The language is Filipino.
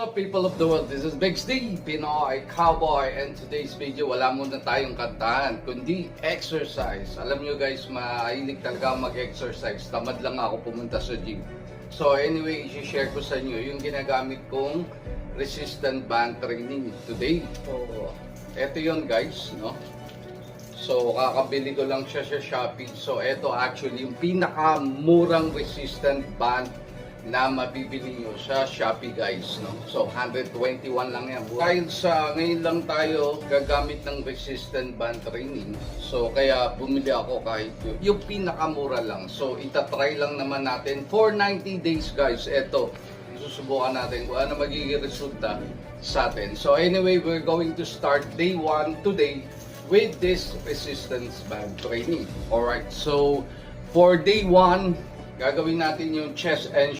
up, people of the world? This is Big Steve, Pinoy Cowboy, and today's video, wala muna tayong kantahan, kundi exercise. Alam nyo guys, mahilig talaga mag-exercise. Tamad lang ako pumunta sa gym. So anyway, i-share ko sa inyo yung ginagamit kong resistant band training today. So, eto yun guys, no? So, kakabili ko lang siya sa Shopee. So, eto actually yung pinakamurang resistant band na mabibili nyo sa Shopee guys, no? So 121 lang yan. Dahil sa ngayon lang tayo gagamit ng resistant band training, so kaya bumili ako kahit yung pinakamura lang. So itatry lang naman natin for 90 days guys. Eto, susubukan natin kung ano magiging resulta sa atin. So anyway, we're going to start day 1 today with this resistance band training. Alright, so for day 1, gagawin natin yung chest and